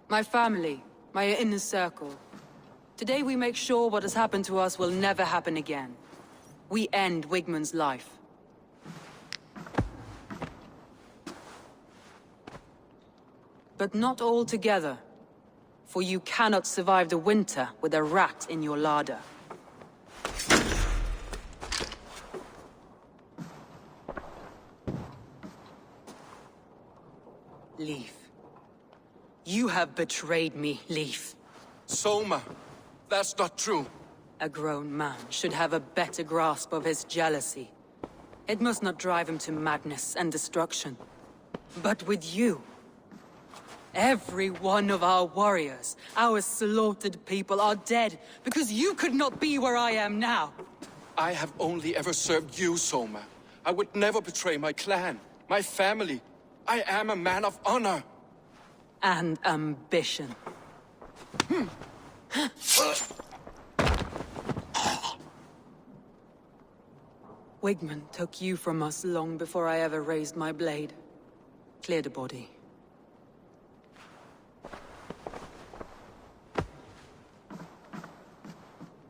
My family, my inner circle. Today we make sure what has happened to us will never happen again. We end Wigman's life. But not all together. For you cannot survive the winter with a rat in your larder. Leaf. You have betrayed me, Leaf. Soma, that's not true. A grown man should have a better grasp of his jealousy. It must not drive him to madness and destruction. But with you, every one of our warriors, our slaughtered people are dead because you could not be where I am now. I have only ever served you, Soma. I would never betray my clan, my family. I am a man of honor. And ambition. Wigman took you from us long before I ever raised my blade. Clear the body.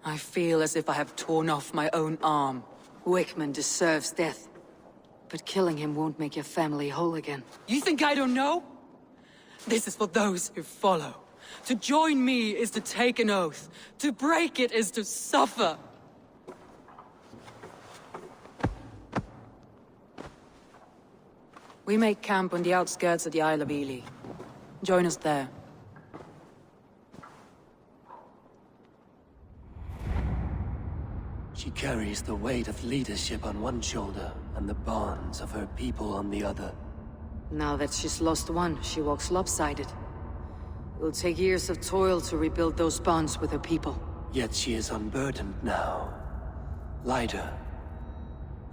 I feel as if I have torn off my own arm. Wigman deserves death. But killing him won't make your family whole again. You think I don't know? This is for those who follow. To join me is to take an oath. To break it is to suffer. We make camp on the outskirts of the Isle of Ely. Join us there. She carries the weight of leadership on one shoulder and the bonds of her people on the other. Now that she's lost one, she walks lopsided. It will take years of toil to rebuild those bonds with her people. Yet she is unburdened now. Lighter.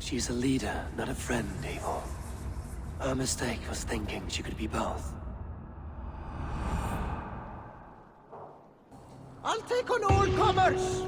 She's a leader, not a friend, Eivor. Her mistake was thinking she could be both. I'll take on all comers!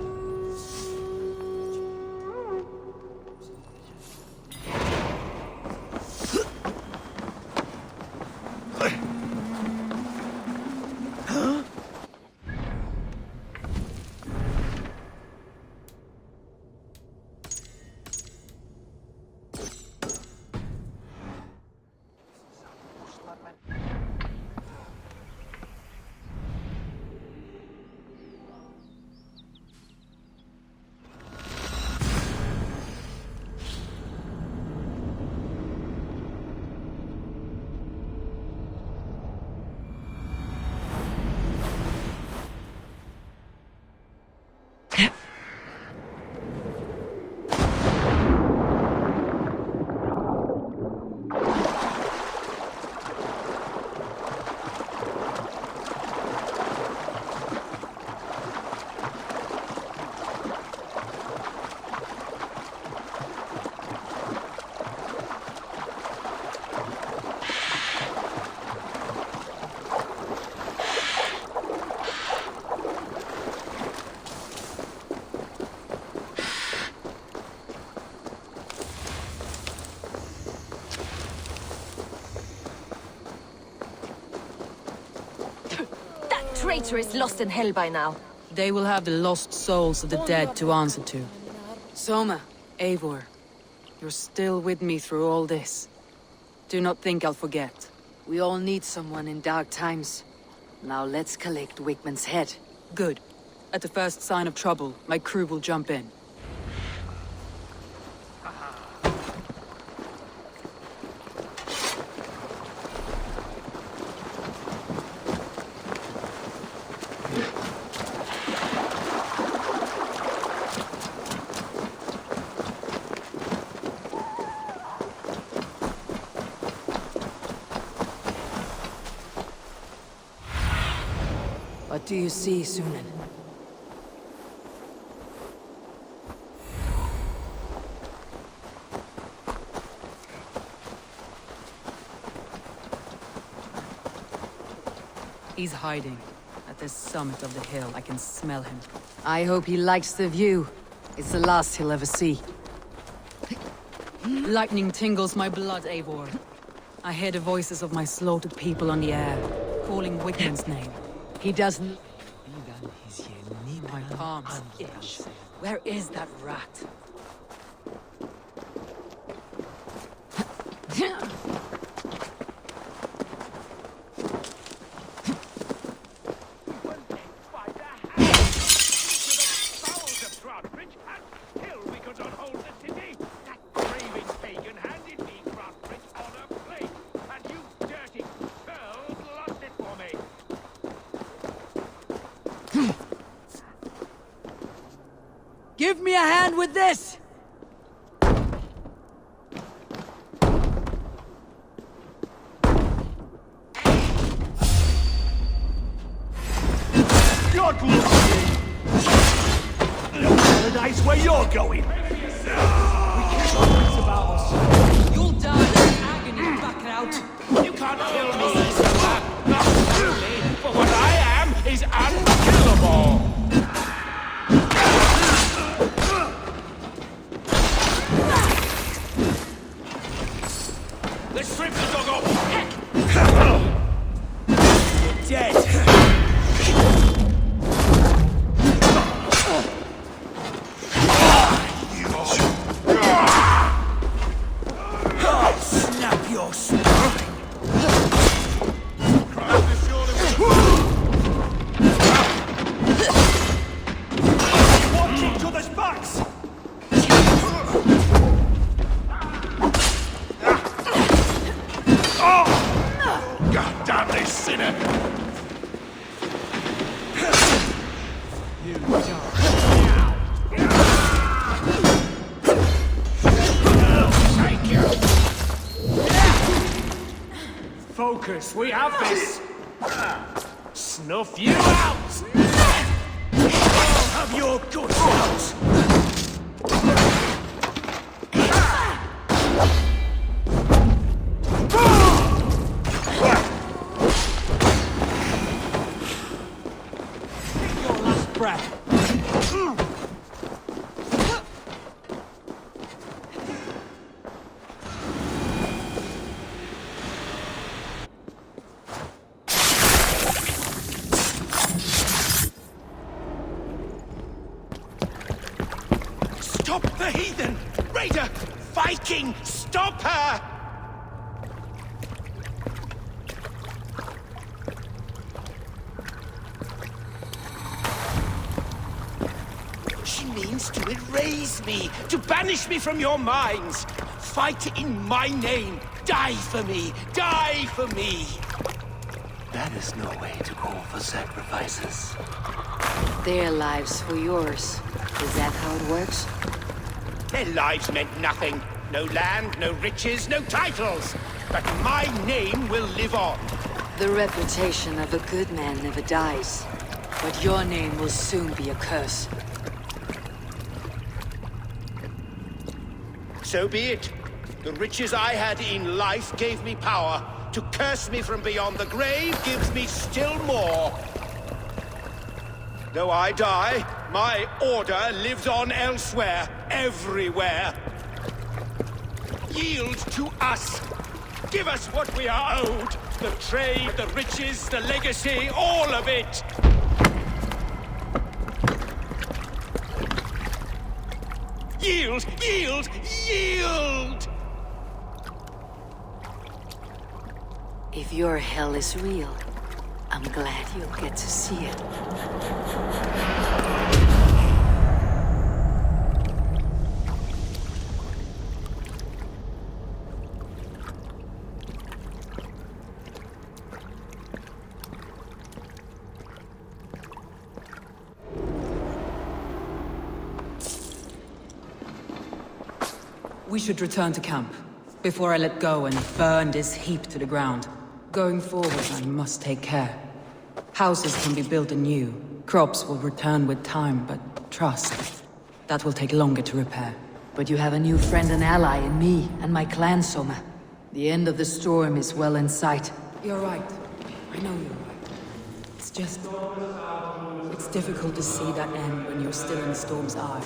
Traitor is lost in hell by now. They will have the lost souls of the dead to answer to. Soma. Eivor, you're still with me through all this. Do not think I'll forget. We all need someone in dark times. Now let's collect Wigman's head. Good. At the first sign of trouble, my crew will jump in. What do you see, Sunan? He's hiding. At the summit of the hill, I can smell him. I hope he likes the view. It's the last he'll ever see. Lightning tingles my blood, Eivor. I hear the voices of my slaughtered people on the air, falling Wigman's name? He doesn't... My palms itch. Where is that rat? Give me a hand with this! God look paradise where you're going! You'll die in agony, back out! You can't kill me, Silver! Not truly, for what I am is unkillable! Let's strip the dog off! You're dead! Snap your spine! Watch each other's backs! God damn this sinner! You Focus, we have this! Snuff you out! Have your guts out! Take your last breath! Stop the heathen! Raider! Viking! Stop her! She means to erase me, to banish me from your minds. Fight in my name. Die for me. Die for me. That is no way to call for sacrifices. Their lives for yours. Is that how it works? Their lives meant nothing. No land, no riches, no titles. But my name will live on. The reputation of a good man never dies. But your name will soon be a curse. So be it. The riches I had in life gave me power. To curse me from beyond the grave gives me still more. Though I die, my order lives on elsewhere, everywhere. Yield to us. Give us what we are owed. The trade, the riches, the legacy, all of it. Yield, yield, yield! If your hell is real, I'm glad you'll get to see it. We should return to camp, before I let go and burn this heap to the ground. Going forward, I must take care. Houses can be built anew. Crops will return with time, but trust, that will take longer to repair. But you have a new friend and ally in me and my clan, Soma. The end of the storm is well in sight. You're right. I know you're right. It's just... it's difficult to see that end when you're still in the storm's eye.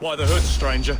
Why the hood, stranger?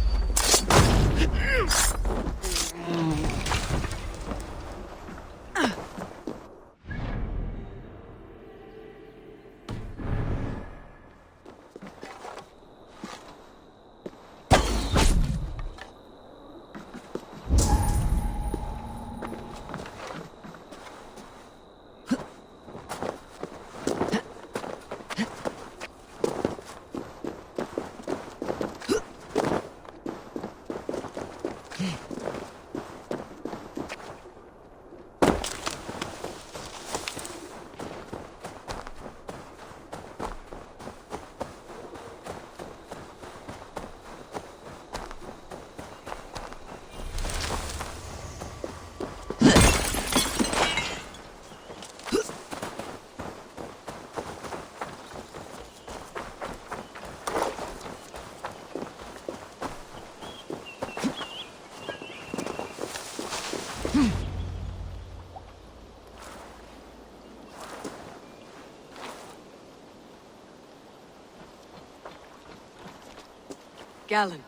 Galen,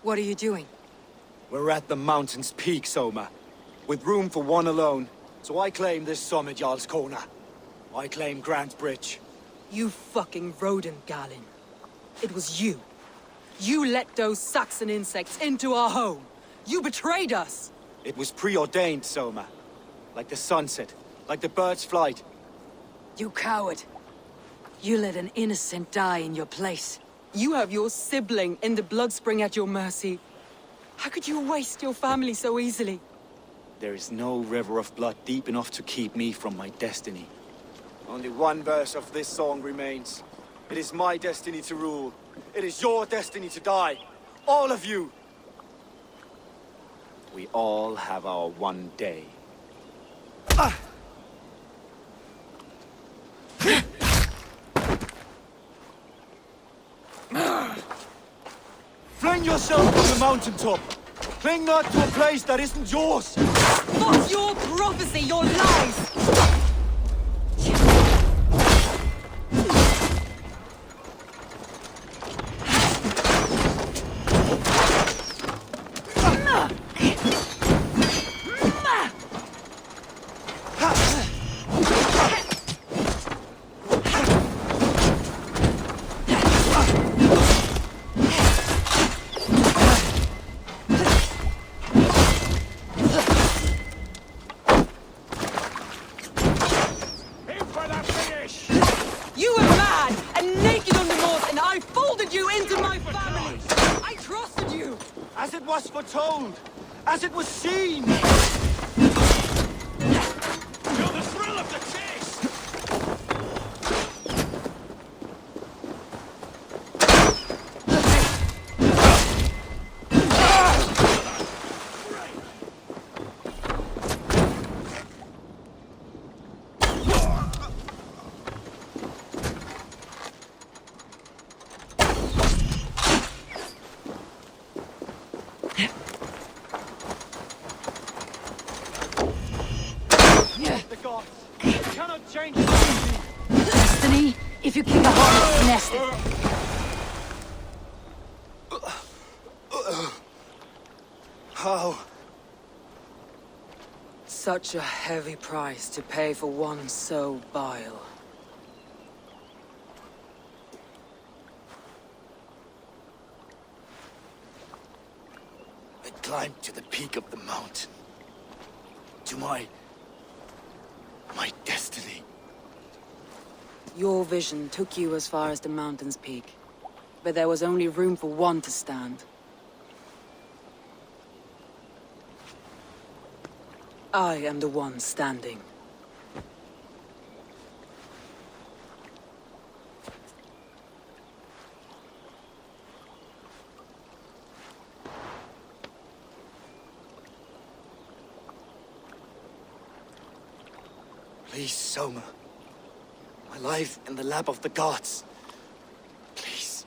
what are you doing? We're at the mountain's peak, Soma. With room for one alone. So I claim this summit, Jarl's Corner. I claim Grant Bridge. You fucking rodent, Galen. It was you. You let those Saxon insects into our home. You betrayed us! It was preordained, Soma. Like the sunset, like the bird's flight. You coward! You let an innocent die in your place. You have your sibling in the Bloodspring at your mercy. How could you waste your family so easily? There is no river of blood deep enough to keep me from my destiny. Only one verse of this song remains. It is my destiny to rule. It is your destiny to die. All of you. We all have our one day. Fling yourself from the mountaintop! Cling not to a place that isn't yours! What's your prophecy, your lies? As it was foretold! As it was seen! Feel the thrill of the chase! Destiny, if you keep the heart nested. How? Such a heavy price to pay for one so vile. I climbed to the peak of the mountain. To my destiny. Your vision took you as far as the mountain's peak. But there was only room for one to stand. I am the one standing. Please, Soma. My life in the lap of the gods. Please.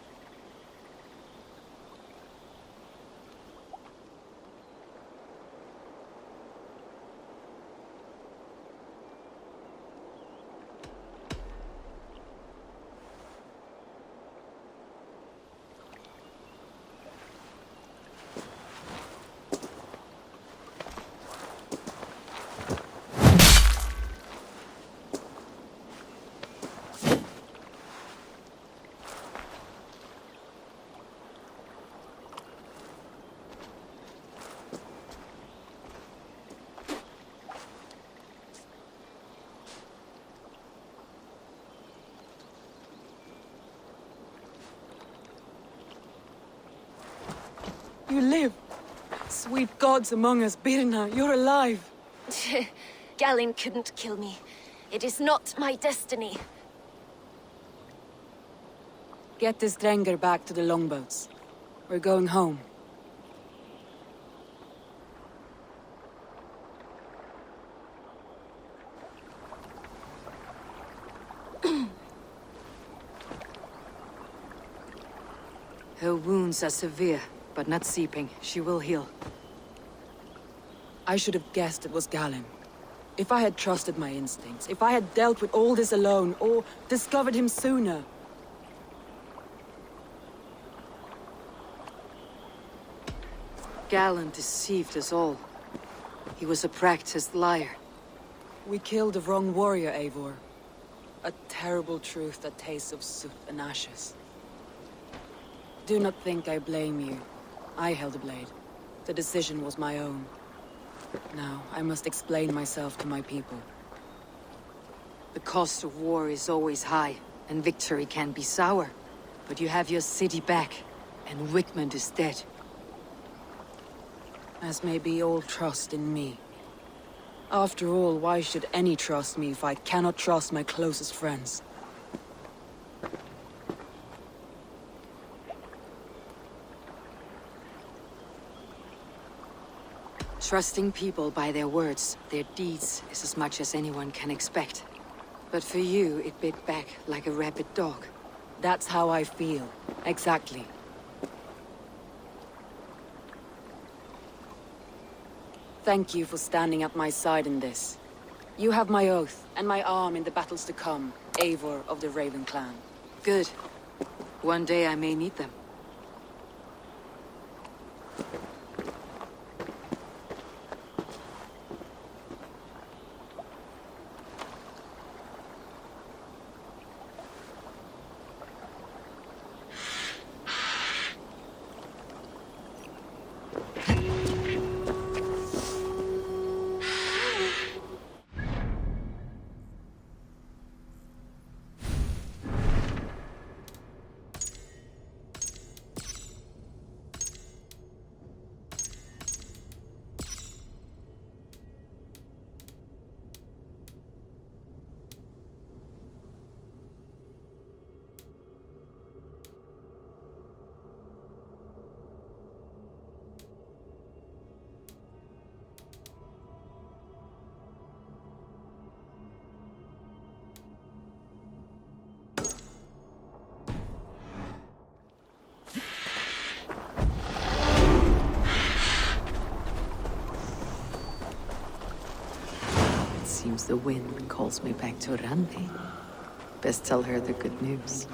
You live! Sweet gods among us, Birna, you're alive! Galinn couldn't kill me. It is not my destiny. Get this Drenger back to the longboats. We're going home. Her wounds are severe, but not seeping. She will heal. I should have guessed it was Galinn. If I had trusted my instincts, if I had dealt with all this alone, or discovered him sooner. Galinn deceived us all. He was a practiced liar. We killed the wrong warrior, Eivor. A terrible truth that tastes of soot and ashes. Do not think I blame you. I held the blade. The decision was my own. Now, I must explain myself to my people. The cost of war is always high, and victory can be sour. But you have your city back, and Wickmund is dead. As may be all trust in me. After all, why should any trust me if I cannot trust my closest friends? Trusting people by their words, their deeds, is as much as anyone can expect. But for you, it bit back like a rabid dog. That's how I feel. Exactly. Thank you for standing at my side in this. You have my oath, and my arm in the battles to come, Eivor of the Raven clan. Good. One day I may need them. Seems the wind calls me back to Randi. Best tell her the good news.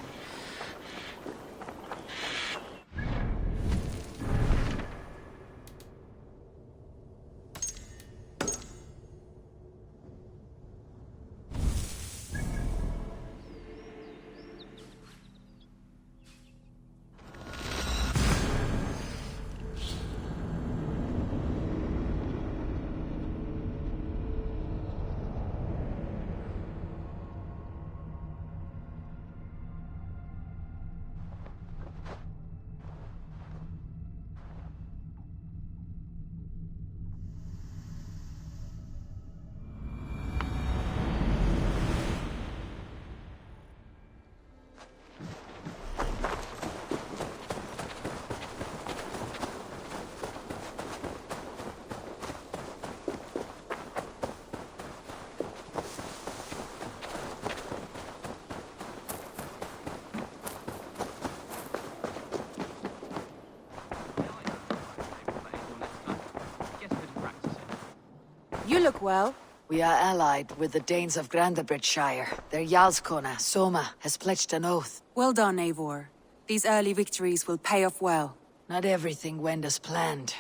You look well. We are allied with the Danes of Grandabridgeshire. Their Jarlskona, Soma, has pledged an oath. Well done, Eivor. These early victories will pay off well. Not everything went as planned.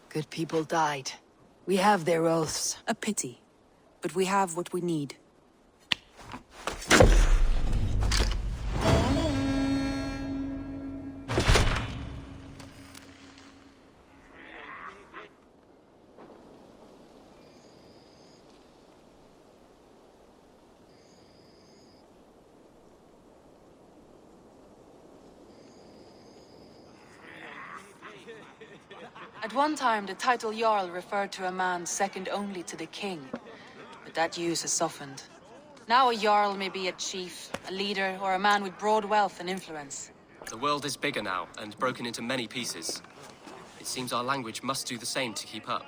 Good people died. We have their oaths. A pity. But we have what we need. At one time, the title Jarl referred to a man second only to the king. But that use has softened. Now a Jarl may be a chief, a leader, or a man with broad wealth and influence. The world is bigger now, and broken into many pieces. It seems our language must do the same to keep up.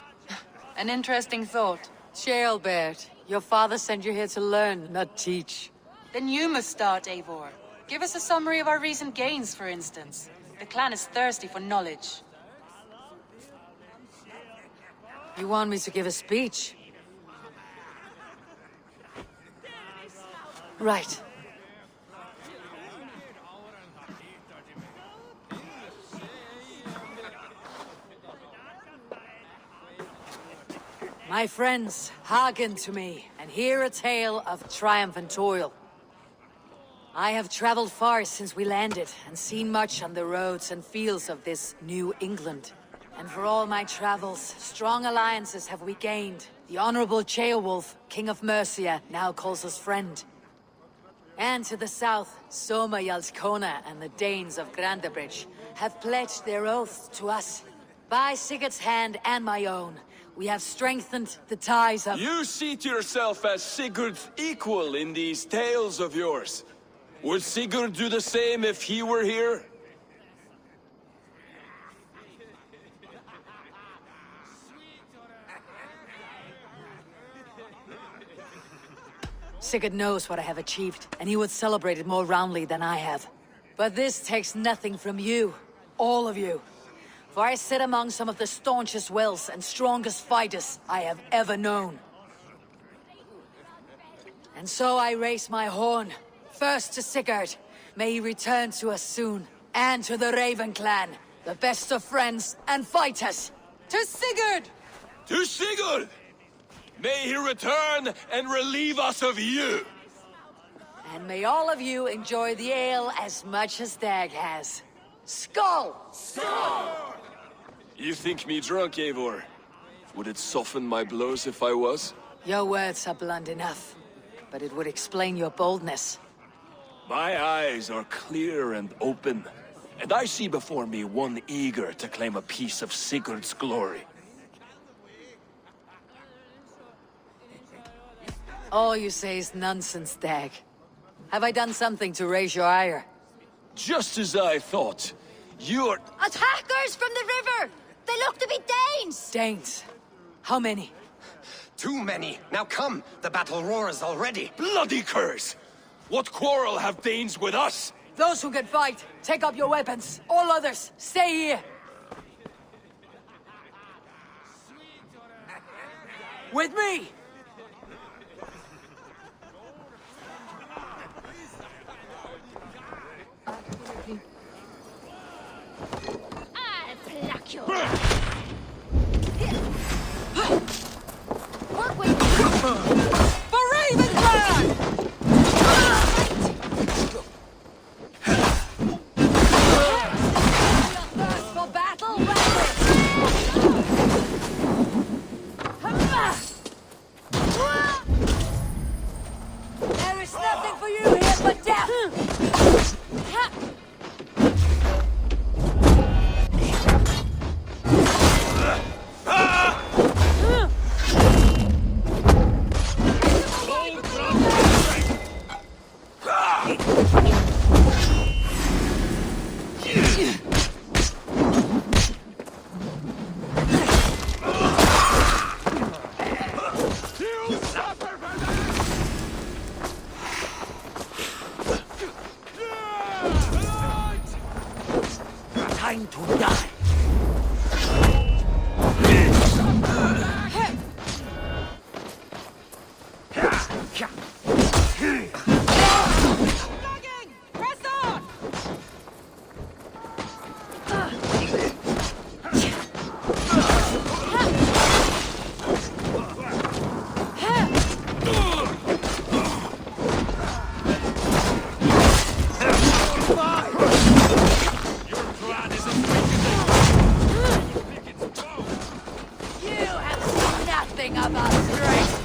An interesting thought. Ceolbert, your father sent you here to learn, not teach. Then you must start, Eivor. Give us a summary of our recent gains, for instance. The clan is thirsty for knowledge. You want me to give a speech? Right. My friends, hearken to me, and hear a tale of triumph and toil. I have traveled far since we landed, and seen much on the roads and fields of this New England. And for all my travels, strong alliances have we gained. The Honorable Ceolwulf, King of Mercia, now calls us friend. And to the south, Soma Jarlskona and the Danes of Grandebridge have pledged their oaths to us. By Sigurd's hand and my own, we have strengthened the ties of— You seat yourself as Sigurd's equal in these tales of yours. Would Sigurd do the same if he were here? Sigurd knows what I have achieved, and he would celebrate it more roundly than I have. But this takes nothing from you, all of you. For I sit among some of the staunchest wills and strongest fighters I have ever known. And so I raise my horn, first to Sigurd. May he return to us soon. And to the Raven clan, the best of friends and fighters. To Sigurd! To Sigurd! May he return and relieve us of you! And may all of you enjoy the ale as much as Dag has. Skull! Skull! You think me drunk, Eivor? Would it soften my blows if I was? Your words are blunt enough, but it would explain your boldness. My eyes are clear and open, and I see before me one eager to claim a piece of Sigurd's glory. All you say is nonsense, Dag. Have I done something to raise your ire? Just as I thought. You're— Attackers from the river! They look to be Danes! Danes? How many? Too many. Now come, the battle roars already. Bloody curse! What quarrel have Danes with us? Those who can fight, take up your weapons. All others, stay here. With me! I'll pluck you. Work with me. For Ravenclan! For battle, there is nothing for you here but death! Time to die. Press on! You have seen nothing of our strength!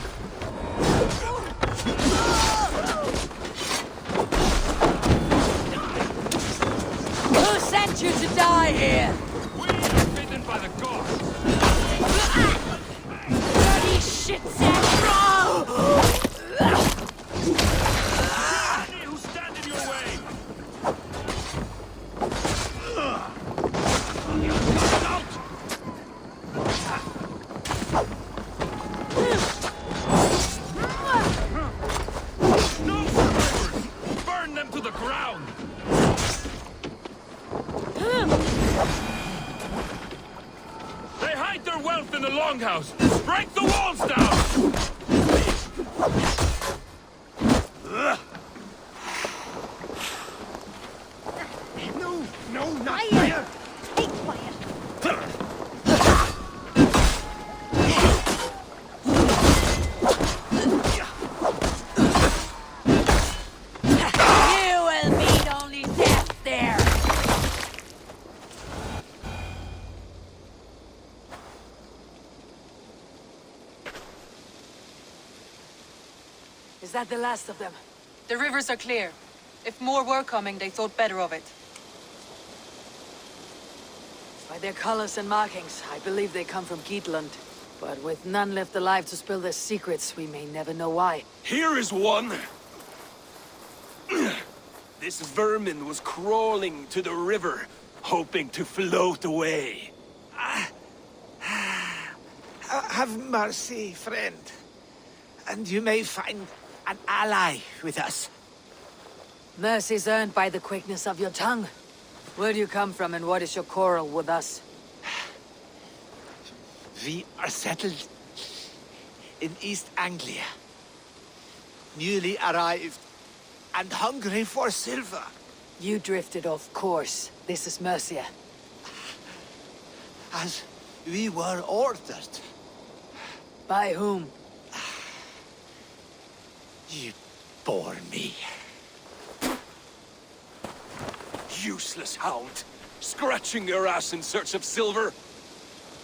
longhouse! Break the walls down! No, not fire! Be quiet. You will meet only death there! Is that the last of them? The rivers are clear. If more were coming, they thought better of it. By their colors and markings, I believe they come from Geatland. But with none left alive to spill their secrets, we may never know why. Here is one. This vermin was crawling to the river, hoping to float away. Have mercy, friend. And you may find an ally with us. Mercy's earned by the quickness of your tongue. Where do you come from and what is your quarrel with us? We are settled in East Anglia. Newly arrived and hungry for silver. You drifted off course. This is Mercia. As we were ordered. By whom? You bore me. Useless hound! Scratching your ass in search of silver!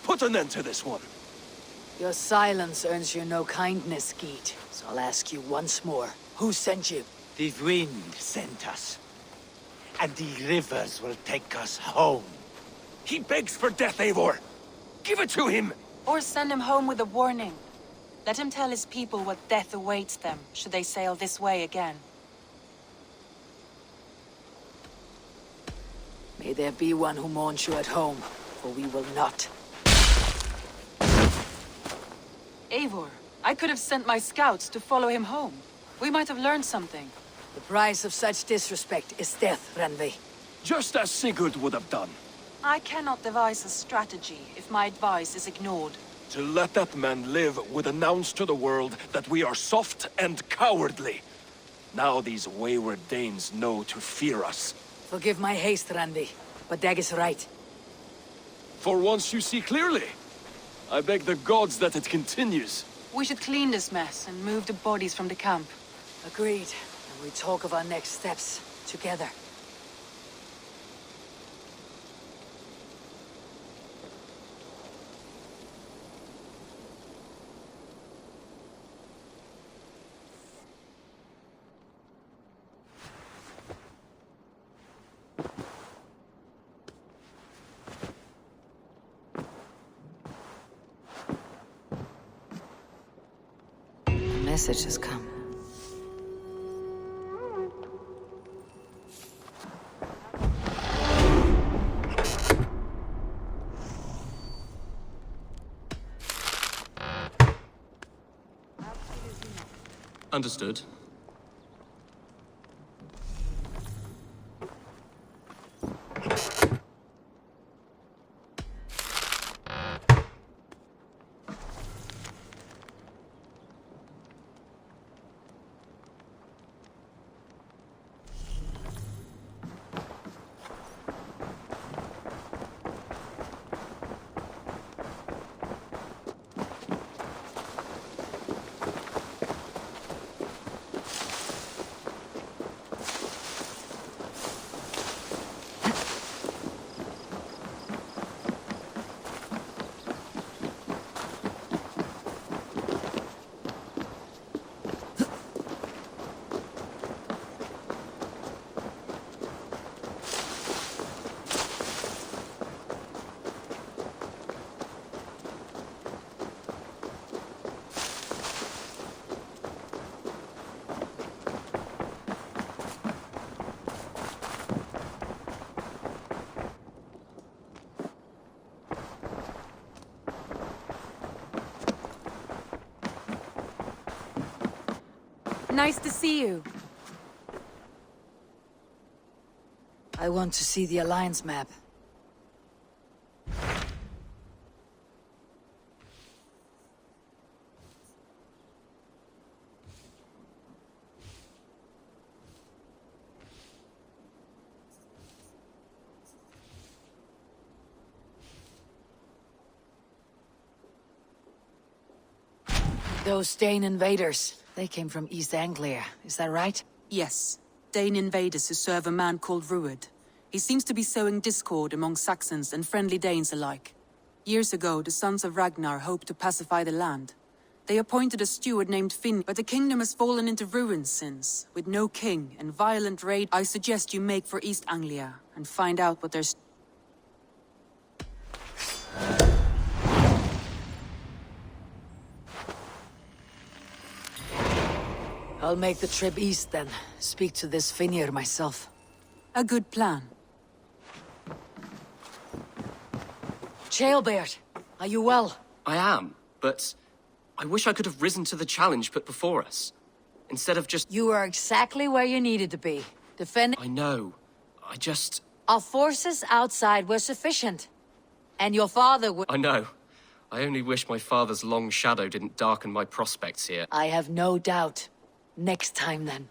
Put an end to this one! Your silence earns you no kindness, Geet. So I'll ask you once more. Who sent you? The wind sent us. And the rivers will take us home. He begs for death, Eivor! Give it to him! Or send him home with a warning. Let him tell his people what death awaits them, should they sail this way again. May there be one who mourns you at home, for we will not. Eivor, I could have sent my scouts to follow him home. We might have learned something. The price of such disrespect is death, Randvi. Just as Sigurd would have done. I cannot devise a strategy if my advice is ignored. To let that man live would announce to the world that we are soft and cowardly. Now these wayward Danes know to fear us. Forgive my haste, Randvi, but Dag is right. For once you see clearly. I beg the gods that it continues. We should clean this mess and move the bodies from the camp. Agreed. And we talk of our next steps together. Message has come. Understood. Nice to see you. I want to see the Alliance map. Those Dane invaders, they came from East Anglia, is that right? Yes. Dane invaders who serve a man called Ruud. He seems to be sowing discord among Saxons and friendly Danes alike. Years ago, the sons of Ragnar hoped to pacify the land. They appointed a steward named Finn, but the kingdom has fallen into ruins since. With no king and violent raid, I suggest you make for East Anglia and find out what there's... I'll make the trip east then. Speak to this Finnir myself. A good plan. Chaelbeard, are you well? I am, but I wish I could have risen to the challenge put before us. Instead of just... You are exactly where you needed to be. Defending... I know. I just... Our forces outside were sufficient. And your father would... I know. I only wish my father's long shadow didn't darken my prospects here. I have no doubt. Next time, then.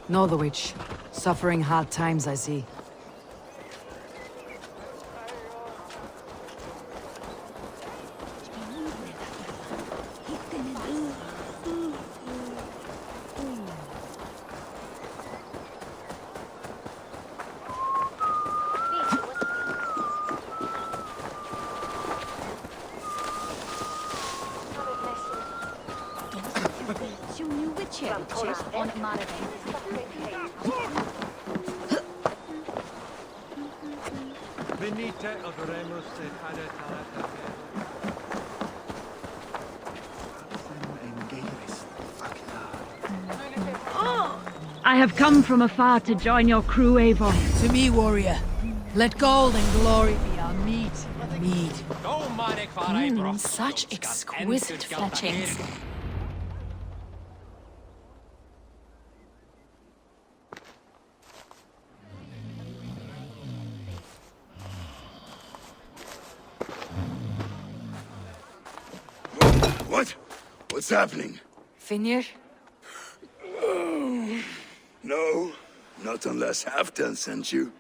Northwich. Suffering hard times, I see. I have come from afar to join your crew, Eivor. To me, warrior. Let gold and glory be our meat. Such exquisite fletchings. What? What's happening? Finnir? No, not unless Halfdan sent you.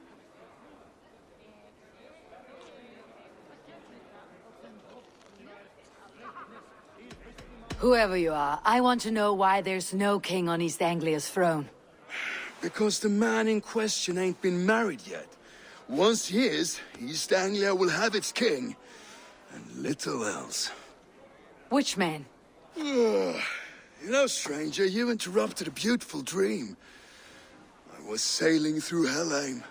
Whoever you are, I want to know why there's no king on East Anglia's throne. Because the man in question ain't been married yet. Once he is, East Anglia will have its king, and little else. Which man? You know, stranger, you interrupted a beautiful dream. I was sailing through Helheim,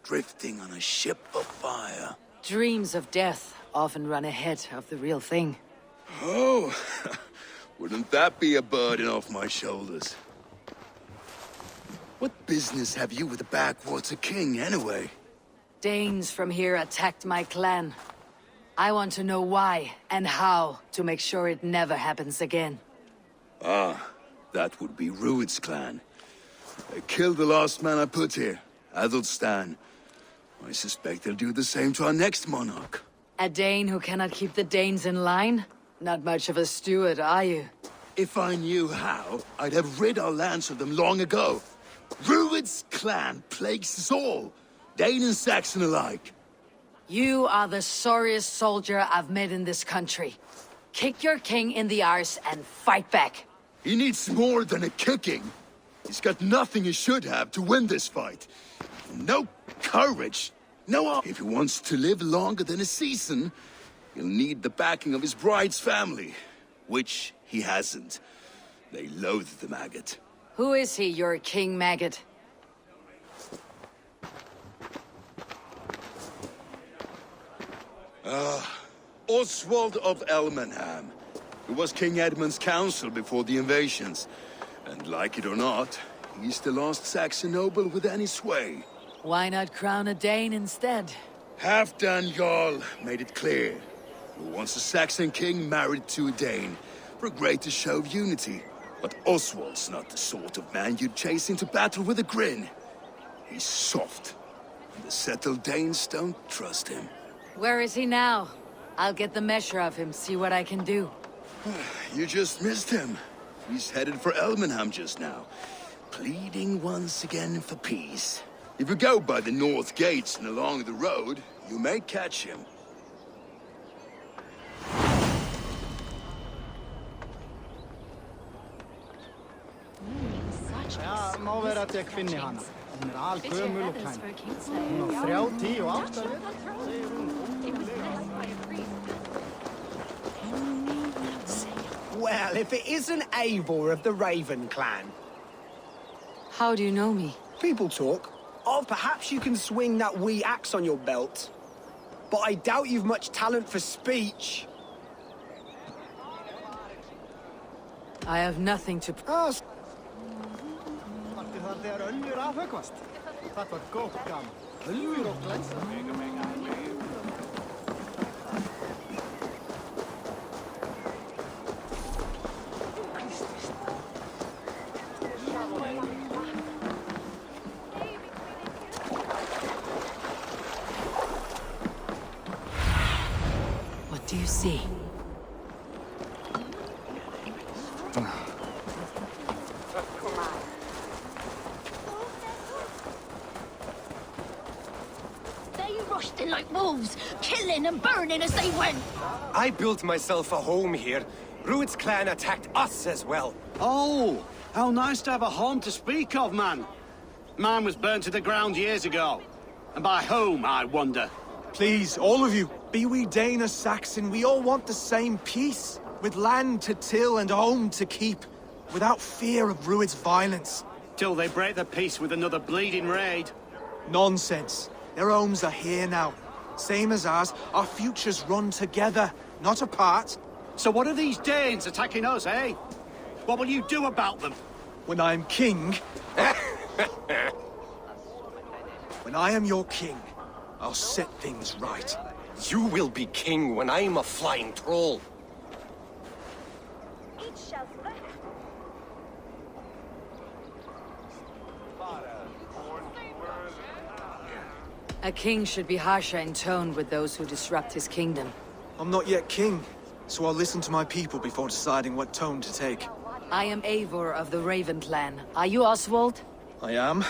drifting on a ship of fire. Dreams of death often run ahead of the real thing. Oh, wouldn't that be a burden off my shoulders? What business have you with the Backwater King, anyway? Danes from here attacked my clan. I want to know why and how to make sure it never happens again. Ah, that would be Rued's clan. They killed the last man I put here, Adelstan. I suspect they'll do the same to our next monarch. A Dane who cannot keep the Danes in line? Not much of a steward, are you? If I knew how, I'd have rid our lands of them long ago. Rued's clan plagues us all, Dane and Saxon alike. You are the sorriest soldier I've met in this country. Kick your king in the arse and fight back. He needs more than a kicking. He's got nothing he should have to win this fight. No courage. No. If he wants to live longer than a season, he'll need the backing of his bride's family, which he hasn't. They loathe the maggot. Who is he, your king maggot? Oswald of Elmenham. He was King Edmund's counsel before the invasions. And like it or not, he's the last Saxon noble with any sway. Why not crown a Dane instead? Halfdan Jarl made it clear. He wants a Saxon king married to a Dane, for a greater show of unity. But Oswald's not the sort of man you'd chase into battle with a grin. He's soft, and the settled Danes don't trust him. Where is he now? I'll get the measure of him, see what I can do. You just missed him. He's headed for Elmenham just now, pleading once again for peace. If you go by the north gates and along the road, you may catch him. Ja, må være at jeg finner henne. Hun all gømul og klein. Hun har 30 og 8. Well, if it isn't Eivor of the Raven clan. How do you know me? People talk. Or perhaps you can swing that wee axe on your belt. But I doubt you've much talent for speech. I have nothing to... Þegar önnur afhöggvast. Það var gott gaman. Önnur og glænsa. What do you see? Like wolves, killing and burning as they went. I built myself a home here. Rued's clan attacked us as well. Oh, how nice to have a home to speak of, man. Mine was burnt to the ground years ago. And by whom, I wonder? Please, all of you, be we Dane or Saxon, we all want the same peace. With land to till and home to keep. Without fear of Rued's violence. Till they break the peace with another bleeding raid. Nonsense. Their homes are here now. Same as ours, our futures run together, not apart. So what are these Danes attacking us, eh? What will you do about them? When I am king... When I am your king, I'll set things right. You will be king when I am a flying troll. A king should be harsher in tone with those who disrupt his kingdom. I'm not yet king, so I'll listen to my people before deciding what tone to take. I am Eivor of the Raven clan. Are you Oswald? I am.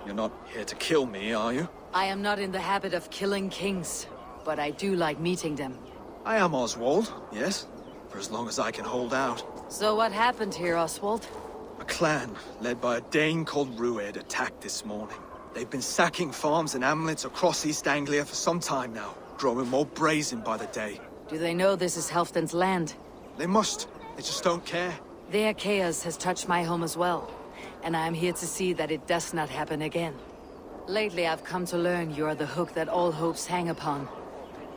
You're not here to kill me, are you? I am not in the habit of killing kings, but I do like meeting them. I am Oswald, yes. For as long as I can hold out. So what happened here, Oswald? A clan, led by a Dane called Rued, attacked this morning. They've been sacking farms and hamlets across East Anglia for some time now, growing more brazen by the day. Do they know this is Halfdan's land? They must. They just don't care. Their chaos has touched my home as well, and I am here to see that it does not happen again. Lately, I've come to learn you are the hook that all hopes hang upon.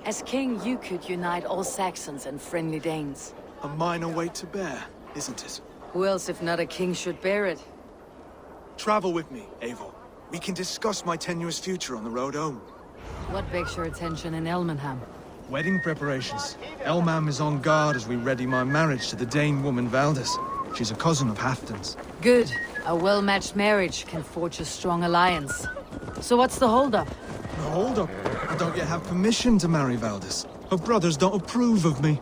As king, you could unite all Saxons and friendly Danes. A minor weight to bear, isn't it? Who else, if not a king, should bear it? Travel with me, Eivor. We can discuss my tenuous future on the road home. What begs your attention in Elmenham? Wedding preparations. Elmam is on guard as we ready my marriage to the Dane woman Valdis. She's a cousin of Halfdan's. Good. A well-matched marriage can forge a strong alliance. So what's the holdup? The holdup? I don't yet have permission to marry Valdis. Her brothers don't approve of me.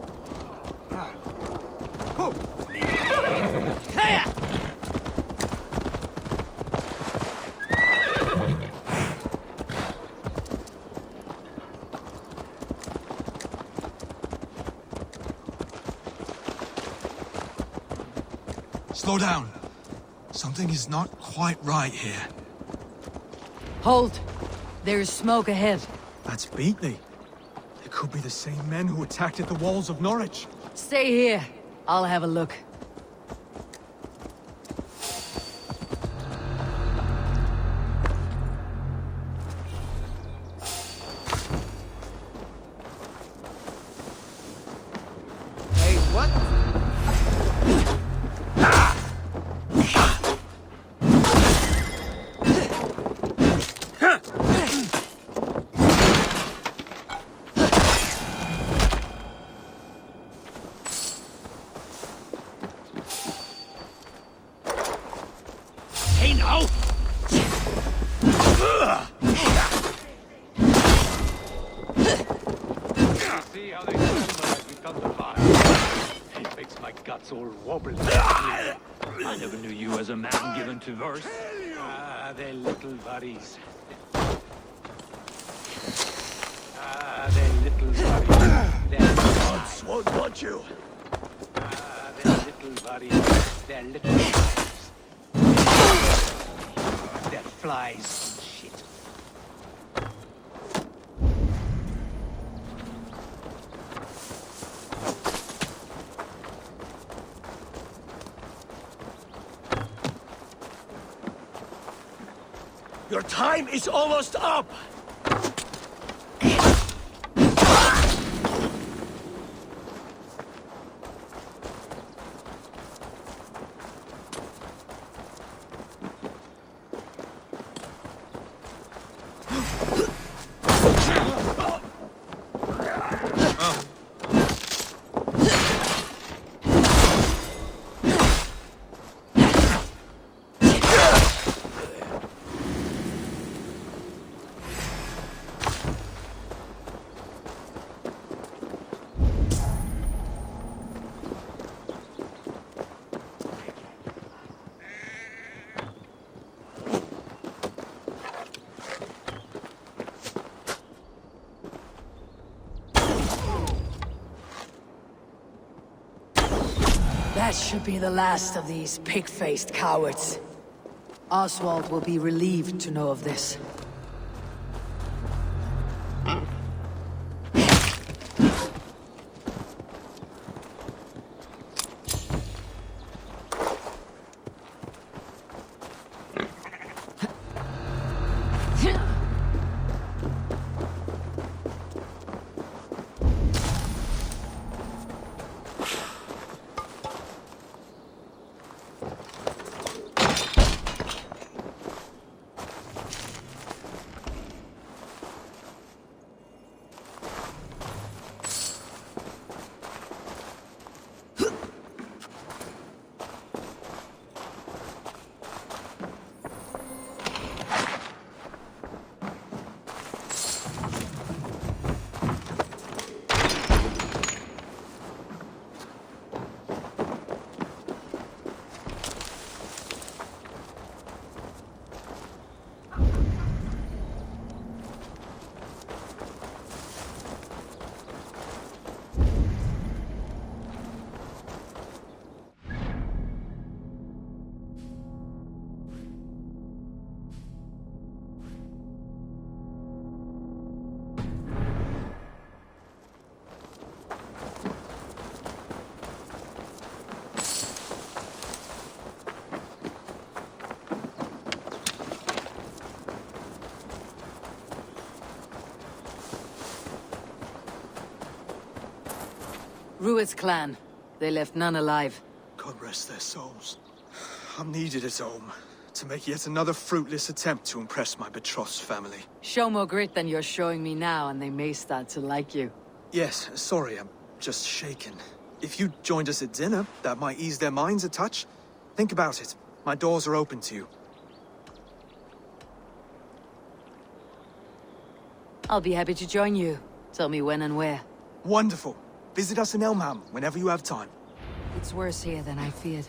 Slow down. Something is not quite right here. Halt! There is smoke ahead. That's Beatley. It could be the same men who attacked at the walls of Norwich. Stay here. I'll have a look. Hey, what? I never knew you as a man given to verse. Ah, they're little buddies. Ah, they're little buddies. Gods won't want you. Ah, they're little buddies. They're little buddies. They're flies and shit. Your time is almost up! That should be the last of these pig-faced cowards. Oswald will be relieved to know of this. Rued's clan. They left none alive. God rest their souls. I'm needed at home to make yet another fruitless attempt to impress my betrothed family. Show more grit than you're showing me now, and they may start to like you. Yes, sorry, I'm just shaken. If you joined us at dinner, that might ease their minds a touch. Think about it. My doors are open to you. I'll be happy to join you. Tell me when and where. Wonderful. Visit us in Elmham whenever you have time. It's worse here than I feared.